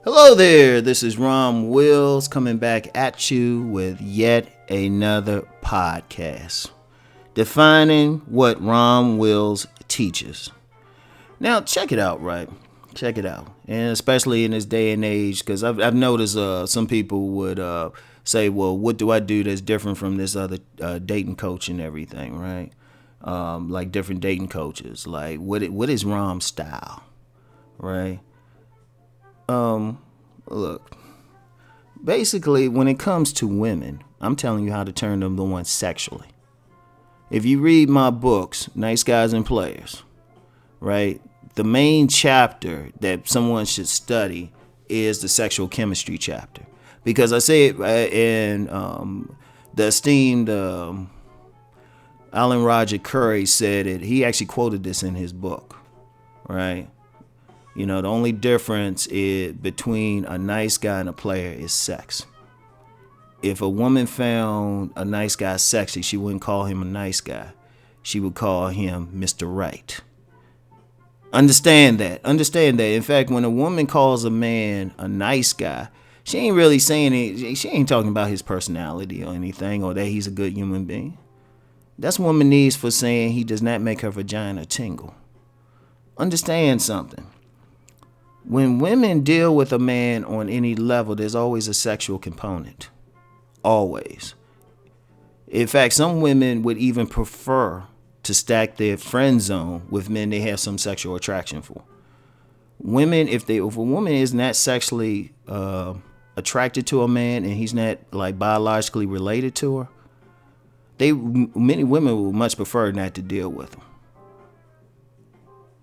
Hello there, this is Rom Wills coming back at you with yet another podcast, defining what Rom Wills teaches. Now, check it out, right? Check it out. And especially in this day and age, because I've noticed some people would say, well, what do I do that's different from this other dating coach and everything, right? Like different dating coaches. Like, what is Rom's style, right? Look, basically, when it comes to women, I'm telling you how to turn them on sexually. If you read my books, Nice Guys and Players, right, the main chapter that someone should study is the sexual chemistry chapter. Because I say it in the esteemed Alan Roger Curry said it. He actually quoted this in his book, right? You know, the only difference between a nice guy and a player is sex. If a woman found a nice guy sexy, she wouldn't call him a nice guy. She would call him Mr. Right. Understand that. Understand that. In fact, when a woman calls a man a nice guy, she ain't really saying it. She ain't talking about his personality or anything, or that he's a good human being. That's woman needs for saying he does not make her vagina tingle. Understand something. When women deal with a man on any level, there's always a sexual component. Always. In fact, some women would even prefer to stack their friend zone with men they have some sexual attraction for. Women, if a woman is not sexually attracted to a man and he's not like biologically related to her, many women would much prefer not to deal with him.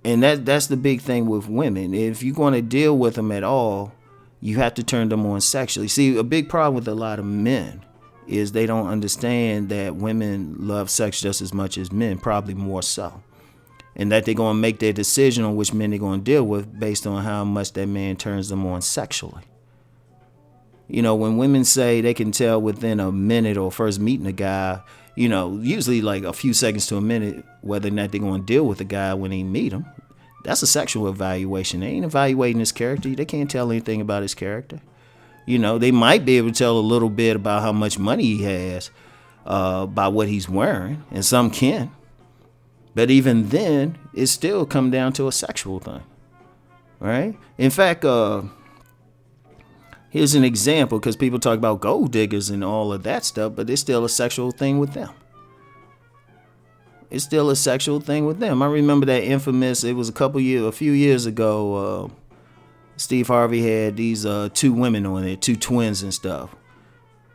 And that's the big thing with women. If you're going to deal with them at all, you have to turn them on sexually. See, a big problem with a lot of men is they don't understand that women love sex just as much as men, probably more so. And that they're going to make their decision on which men they're going to deal with based on how much that man turns them on sexually. You know, when women say they can tell within a minute or first meeting a guy, you know, usually like a few seconds to a minute, whether or not they're going to deal with a guy when they meet him, that's a sexual evaluation. They ain't evaluating his character. They can't tell anything about his character. You know, they might be able to tell a little bit about how much money he has by what he's wearing, and some can. But even then, it still come down to a sexual thing, right? In fact, here's an example, because people talk about gold diggers and all of that stuff, but it's still a sexual thing with them. It's still a sexual thing with them. I remember that infamous, it was a few years ago, Steve Harvey had these two women on there, two twins and stuff.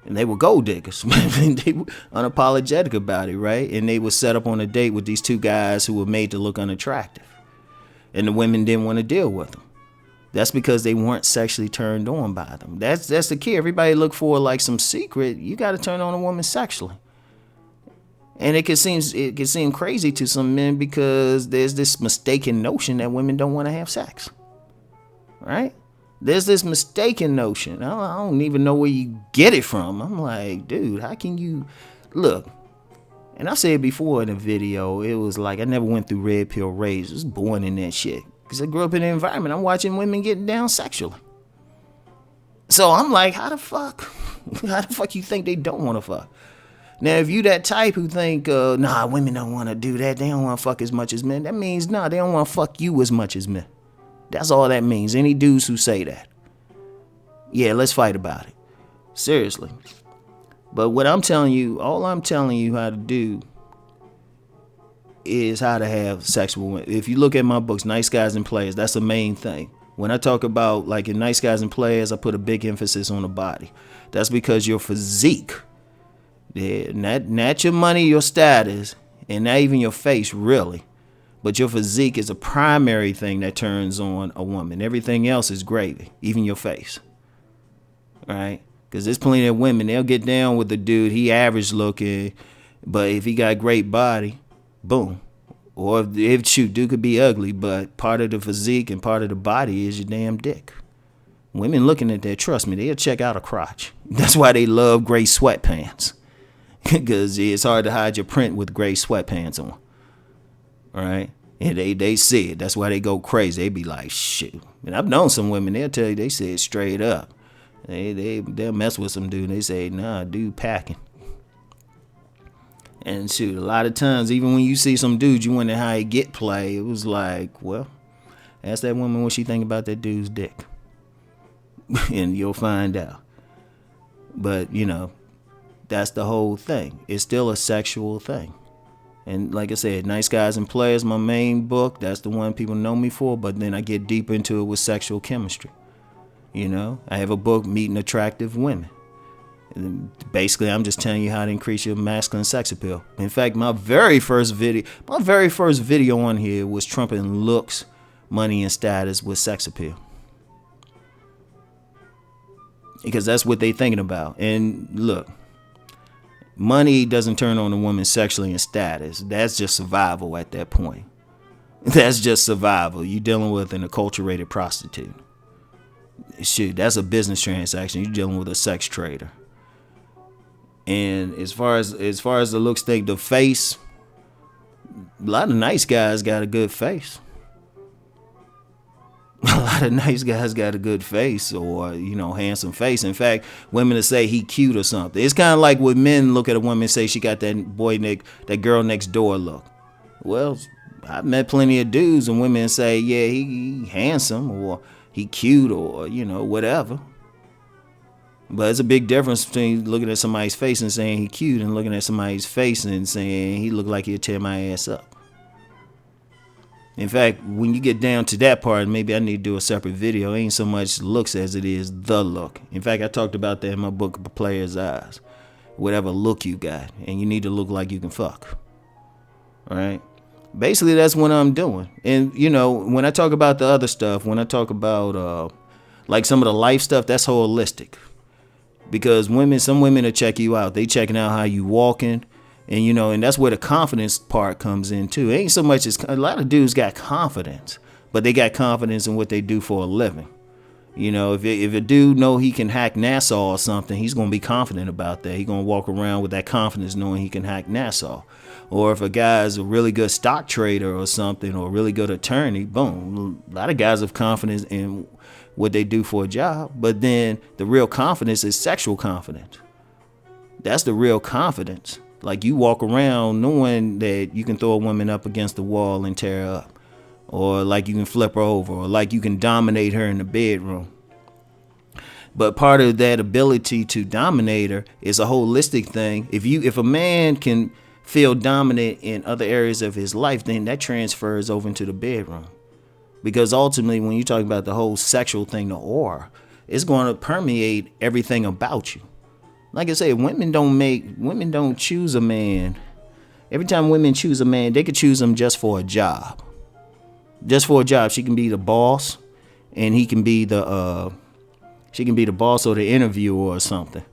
And they were gold diggers. They were unapologetic about it, right? And they were set up on a date with these two guys who were made to look unattractive. And the women didn't want to deal with them. That's because they weren't sexually turned on by them. That's the key. Everybody look for like some secret. You got to turn on a woman sexually. And it can seem crazy to some men because there's this mistaken notion that women don't want to have sex. Right? There's this mistaken notion. I don't even know where you get it from. I'm like, dude, how can you look? And I said before in a video, it was like I never went through red pill rage. I was born in that shit. Because I grew up in an environment. I'm watching women getting down sexually. So I'm like, how the fuck you think they don't want to fuck? Now, if you that type who think, women don't want to do that. They don't want to fuck as much as men. That means, they don't want to fuck you as much as men. That's all that means. Any dudes who say that. Yeah, let's fight about it. Seriously. But what I'm telling you, all I'm telling you how to do is how to have sex with women. If you look at my books, Nice Guys and Players, that's the main thing. When I talk about, like in Nice Guys and Players, I put a big emphasis on the body. That's because your physique, not your money, your status, and not even your face, really. But your physique is a primary thing that turns on a woman. Everything else is gravy, even your face. All right? Because there's plenty of women, they'll get down with the dude, he average looking, but if he got great body, boom. Or if dude could be ugly, but part of the physique and part of the body is your damn dick. Women looking at that, trust me, they'll check out a crotch. That's why they love gray sweatpants. Because it's hard to hide your print with gray sweatpants on. All right? And they see it. That's why they go crazy. They be like, shoot. And I've known some women, they'll tell you, they say it straight up. They'll mess with some dude. They say, nah, dude packing. And shoot, a lot of times, even when you see some dude, you wonder how he get play. It was like, well, ask that woman what she think about that dude's dick. And you'll find out. But, that's the whole thing. It's still a sexual thing. And like I said, Nice Guys and Players, my main book. That's the one people know me for. But then I get deep into it with sexual chemistry. I have a book, Meeting Attractive Women. And basically, I'm just telling you how to increase your masculine sex appeal. In fact, my very first video on here was trumping looks, money, and status with sex appeal. Because that's what they thinking about. And look, money doesn't turn on a woman sexually and status. That's just survival at that point. That's just survival. You're dealing with an acculturated prostitute. Shit, that's a business transaction. You're dealing with a sex trader. And as far as the looks thing, the face, a lot of nice guys got a good face. A lot of nice guys got a good face or, handsome face. In fact, women will say he cute or something. It's kind of like when men look at a woman and say she got that girl next door look. Well, I've met plenty of dudes and women say, yeah, he handsome or he cute or, whatever. But it's a big difference between looking at somebody's face and saying he cute and looking at somebody's face and saying he look like he'll tear my ass up. In fact, when you get down to that part, maybe I need to do a separate video. It ain't so much looks as it is the look. In fact, I talked about that in my book, A Player's Eyes. Whatever look you got, and you need to look like you can fuck. All right? Basically, that's what I'm doing. And, when I talk about the other stuff, when I talk about, like some of the life stuff, that's holistic. Because some women will check you out. They checking out how you walking. And, and that's where the confidence part comes in, too. It ain't so much as a lot of dudes got confidence, but they got confidence in what they do for a living. If a dude know he can hack Nassau or something, he's going to be confident about that. He's going to walk around with that confidence knowing he can hack Nassau. Or if a guy's a really good stock trader or something, or a really good attorney, boom. A lot of guys have confidence in what they do for a job. But then the real confidence is sexual confidence. That's the real confidence. Like you walk around knowing that you can throw a woman up against the wall and tear her up. Or like you can flip her over. Or like you can dominate her in the bedroom. But part of that ability to dominate her is a holistic thing. If a man can feel dominant in other areas of his life, then that transfers over into the bedroom. Because ultimately, when you talk about the whole sexual thing, the aura, it's going to permeate everything about you. Like I say, women don't choose a man. Every time women choose a man, they could choose him just for a job. Just for a job. She can be the boss, and he can be she can be the boss or the interviewer or something.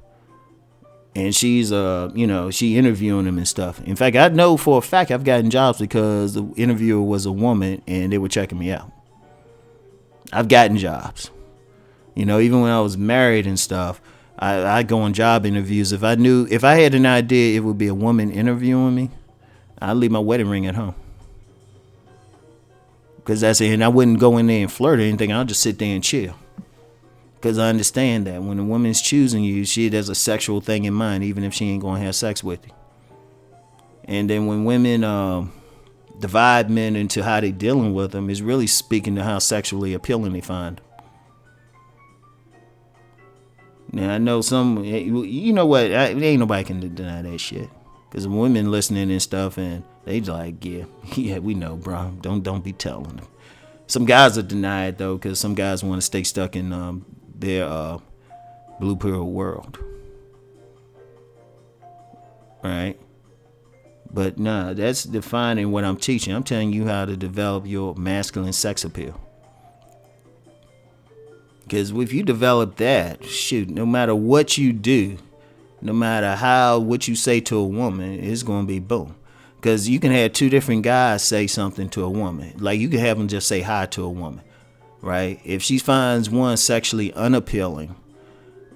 And she's she interviewing him and stuff. In fact, I know for a fact I've gotten jobs because the interviewer was a woman and they were checking me out. I've gotten jobs. Even when I was married and stuff, I go on job interviews. If I had an idea it would be a woman interviewing me, I'd leave my wedding ring at home. Because that's it. And I wouldn't go in there and flirt or anything. I'll just sit there and chill. Because I understand that when a woman's choosing you, there's a sexual thing in mind, even if she ain't going to have sex with you. And then when women divide men into how they dealing with them, is really speaking to how sexually appealing they find them. Now, I know some, what, ain't nobody can deny that shit. Because women listening and stuff, and they like, yeah, we know, bro. Don't be telling them. Some guys are denied, though, because some guys want to stay stuck in their blue pill world. Right? But nah, that's defining what I'm teaching. I'm telling you how to develop your masculine sex appeal. Because if you develop that, no matter what you do, no matter what you say to a woman, it's going to be boom. Because you can have two different guys say something to a woman. Like you can have them just say hi to a woman, right? If she finds one sexually unappealing,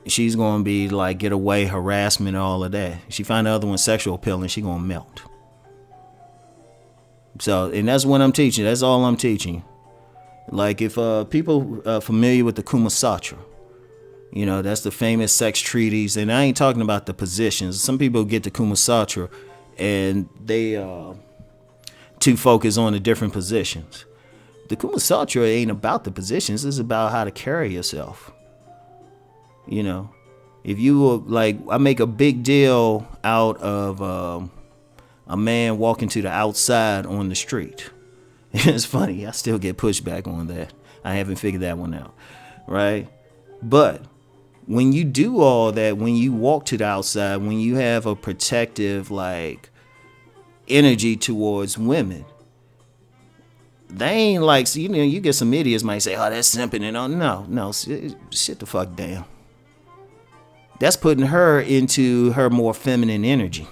she's going to be like get away, harassment, all of that. If she find the other one sexual appealing, she's going to melt. So, and that's what I'm teaching. That's all I'm teaching. Like if people familiar with the Kuma Sutra, that's the famous sex treatise. And I ain't talking about the positions. Some people get the Kuma Sutra and they too focus on the different positions. The Kuma Sutra ain't about the positions. It's about how to carry yourself. If you were like, I make a big deal out of a man walking to the outside on the street. It's funny. I still get pushback on that. I haven't figured that one out. Right. But when you do all that, when you walk to the outside, when you have a protective, like, energy towards women, they ain't like, so, you get some idiots might say, oh, that's simping and all. No, sit the fuck down. That's putting her into her more feminine energy.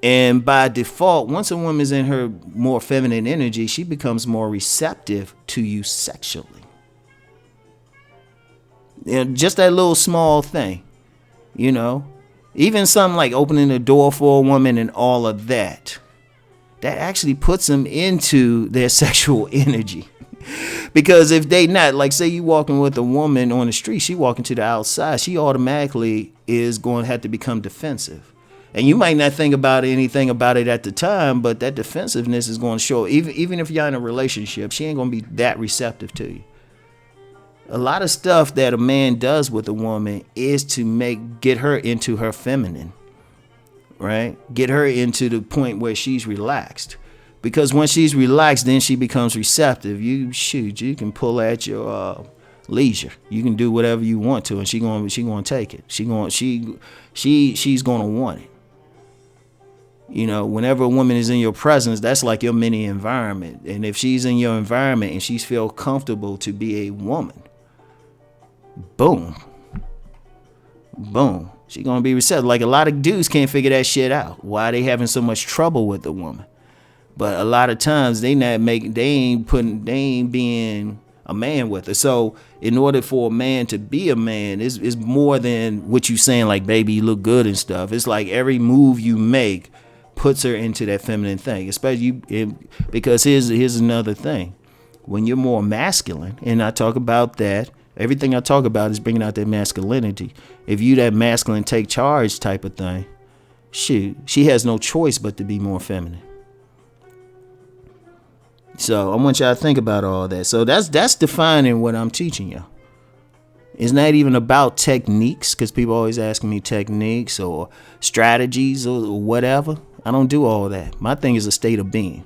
And by default, once a woman's in her more feminine energy, she becomes more receptive to you sexually. Just that little small thing, even something like opening the door for a woman and all of that actually puts them into their sexual energy. Because if they not, like, say you walking with a woman on the street, she walking to the outside, she automatically is going to have to become defensive. And you might not think about anything about it at the time, but that defensiveness is going to show. Even if you're in a relationship, she ain't going to be that receptive to you. A lot of stuff that a man does with a woman is to get her into her feminine, right? Get her into the point where she's relaxed. Because when she's relaxed, then she becomes receptive. You can pull at your leisure. You can do whatever you want to, and she's gonna take it. She's gonna want it. Whenever a woman is in your presence, that's like your mini environment. And if she's in your environment and she feels comfortable to be a woman, boom, she's gonna be receptive. Like a lot of dudes can't figure that shit out. Why they having so much trouble with the woman? But a lot of times they ain't being a man with her. So in order for a man to be a man, it's more than what you saying, like, baby, you look good and stuff. It's like every move you make puts her into that feminine thing. Especially because here's another thing. When you're more masculine, and I talk about that, everything I talk about is bringing out that masculinity. If you that masculine take charge type of thing, she has no choice but to be more feminine. So I want y'all to think about all that. So that's defining what I'm teaching y'all. It's not even about techniques, because people always asking me techniques or strategies or whatever. I don't do all that. My thing is a state of being.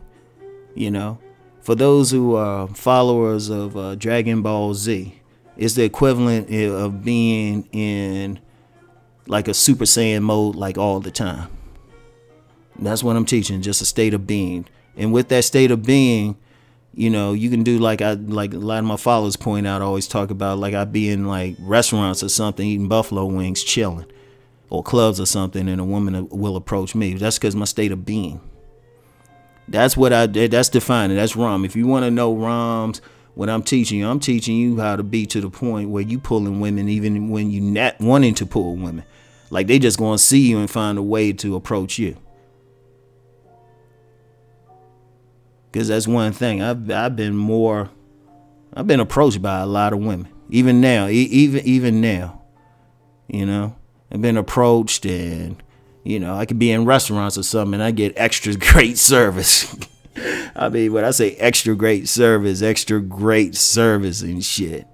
For those who are followers of Dragon Ball Z, it's the equivalent of being in like a Super Saiyan mode, like all the time. That's what I'm teaching, just a state of being. And with that state of being, you can do like a lot of my followers point out, I always talk about, like, I be in like restaurants or something, eating buffalo wings, chilling, or clubs or something, and a woman will approach me. That's because my state of being. That's that's defining. That's Rom. If you want to know Rom's, what I'm teaching you how to be to the point where you pulling women even when you not wanting to pull women. Like, they just going to see you and find a way to approach you. Because that's one thing. I've been approached by a lot of women. Even now, even now, I've been approached, and, I could be in restaurants or something and I get extra great service. I mean, when I say extra great service and shit.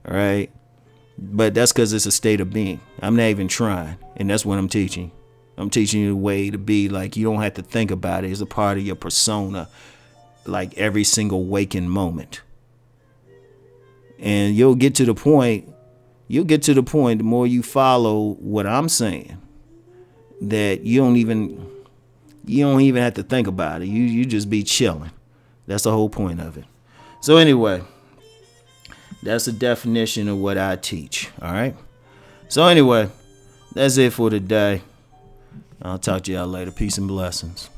All right. But that's because it's a state of being. I'm not even trying. And that's what I'm teaching. I'm teaching you a way to be like, you don't have to think about it. It's a part of your persona. Like every single waking moment. And you'll get to the point, the more you follow what I'm saying, that you don't even have to think about it. You just be chilling. That's the whole point of it. So anyway, that's the definition of what I teach. All right. So anyway, that's it for today. I'll talk to y'all later. Peace and blessings.